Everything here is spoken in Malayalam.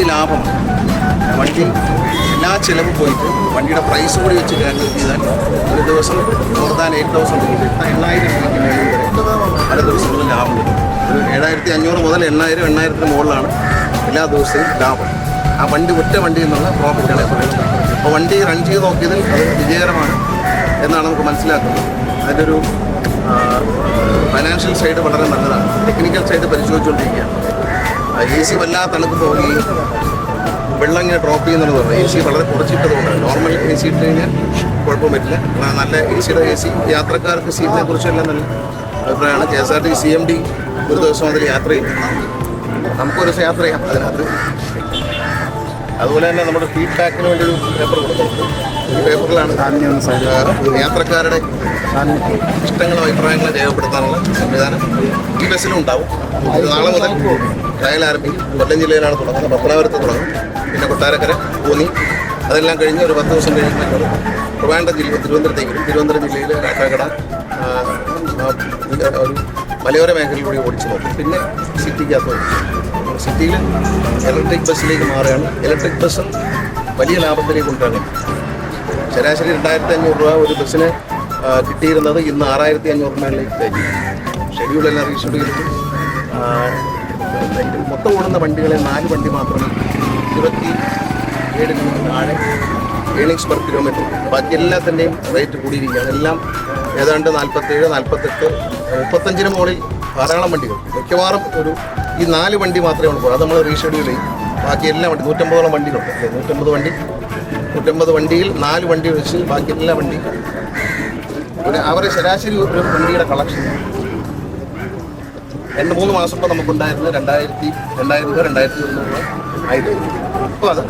വണ്ടി ലാഭമാണ്. വണ്ടി എല്ലാ ചിലവും പോയിട്ട് വണ്ടിയുടെ പ്രൈസ് കൂടി വെച്ച് കാൽക്കുലേറ്റ് ചെയ്താൽ ഒരു ദിവസം മോർ ദാൻ 8,000 രൂപ 8,000 രൂപയ്ക്ക് മേളിൽ വരെ പല ദിവസങ്ങളിലും ലാഭം കിട്ടും. ഒരു 7,500 മുതൽ 8,000 8,000-ന് മുകളിലാണ് എല്ലാ ദിവസവും ലാഭം. ആ വണ്ടി ഒറ്റ വണ്ടിയിൽ നിന്നുള്ള പ്രോഫിറ്റാണ് പറയുന്നത്. അപ്പോൾ വണ്ടി റൺ ചെയ്ത് നോക്കിയതിൽ അത് വിജയകരമാണ് എന്നാണ് നമുക്ക് മനസ്സിലാക്കുന്നത്. അതിൻ്റെ ഒരു ഫൈനാൻഷ്യൽ സൈഡ് വളരെ നല്ലതാണ്. Technical side പരിശോധിച്ചുകൊണ്ടിരിക്കുകയാണ്. AC വല്ലാതെ തണുപ്പ് പോവുകയും വെള്ളം ഇങ്ങനെ ഡ്രോപ്പ് ചെയ്യുന്നുള്ളത് പറഞ്ഞു. AC വളരെ കുറച്ചിട്ടതുകൊണ്ടാണ്. നോർമൽ AC ഇട്ട് കഴിഞ്ഞാൽ കുഴപ്പം പറ്റില്ല. നല്ല AC യാത്രക്കാർക്ക് സീറ്റിനെ കുറിച്ചെല്ലാം നല്ല അഭിപ്രായമാണ്. KSRTC CMD ഒരു ദിവസം അതിൽ യാത്ര ചെയ്യും. നമുക്കൊരു ദിവസം യാത്ര ചെയ്യാം അതിനകത്ത്. അതുപോലെ തന്നെ നമ്മുടെ ഫീഡ്ബാക്കിന് വേണ്ടി ഒരു പേപ്പർ കൊടുക്കുന്നുണ്ട്. ഈ പേപ്പറിലാണ് യാത്രക്കാരുടെ ഇഷ്ടങ്ങളും അഭിപ്രായങ്ങളും രേഖപ്പെടുത്താനുള്ള സംവിധാനം ഈ ബസ്സിലും ഉണ്ടാവും. ഇത് നാളെ മുതൽ ട്രയൽ ആരംഭിക്കും. കൊല്ലം ജില്ലയിലാണ് തുടങ്ങുന്നത്. പത്തനാപുരത്ത് തുടങ്ങും. പിന്നെ കൊട്ടാരക്കര, കോന്നി, അതെല്ലാം കഴിഞ്ഞ് ഒരു 10 ദിവസം കഴിയുമ്പോൾ ട്രിവാൻഡ്രം ജില്ല തിരുവനന്തപുരത്തേക്ക് വരും. തിരുവനന്തപുരം ജില്ലയിൽ കാട്ടാക്കട ഒരു മലയോര മേഖലയിലൂടെ ഓടിച്ചു നോക്കും. പിന്നെ സിറ്റിക്കകത്ത് സിറ്റിയിൽ ഇലക്ട്രിക് ബസ്സിലേക്ക് മാറുകയാണ്. ഇലക്ട്രിക് ബസ്സും വലിയ ലാഭത്തിലേക്ക് കൊണ്ടുവരണം. ശരാശരി 2,500 രൂപ ഒരു ബസ്സിന് കിട്ടിയിരുന്നത് ഇന്ന് 6,500 രൂപയിലേക്ക് കയറ്റി. ഷെഡ്യൂളെല്ലാം റീഷെഡ്യൂൾ ചെയ്തിട്ട് മൊത്തം ഓടുന്ന വണ്ടികളെ 4 വണ്ടി മാത്രമേ 27 രൂപ താഴെ ഏണിങ്സ് പെർ കിലോമീറ്റർ. ബാക്കി എല്ലാത്തിൻ്റെയും റേറ്റ് കൂടിയിരിക്കുകയാണ്. എല്ലാം ഏതാണ്ട് 47, 48, 35-ന് മുകളിൽ ധാരാളം വണ്ടികൾ. മിക്കവാറും ഈ 4 വണ്ടി മാത്രമേ ഉള്ളൂ. അത് നമ്മൾ റീഷെഡ്യൂൾ ചെയ്യും. ബാക്കി എല്ലാ വണ്ടി 150ഓളം വണ്ടികളുണ്ട്. 150 വണ്ടിയിൽ 4 വണ്ടി വെച്ച് ബാക്കി എല്ലാ വണ്ടിയും ഒരു ആവറേജ് ശരാശരി ഒരു വണ്ടിയുടെ കളക്ഷൻ 2-3 മാസം ഇപ്പോൾ നമുക്കുണ്ടായിരുന്നത് 2,000 രൂപ 2,100 രൂപ ആയിരുന്നു. ഇപ്പോൾ അത്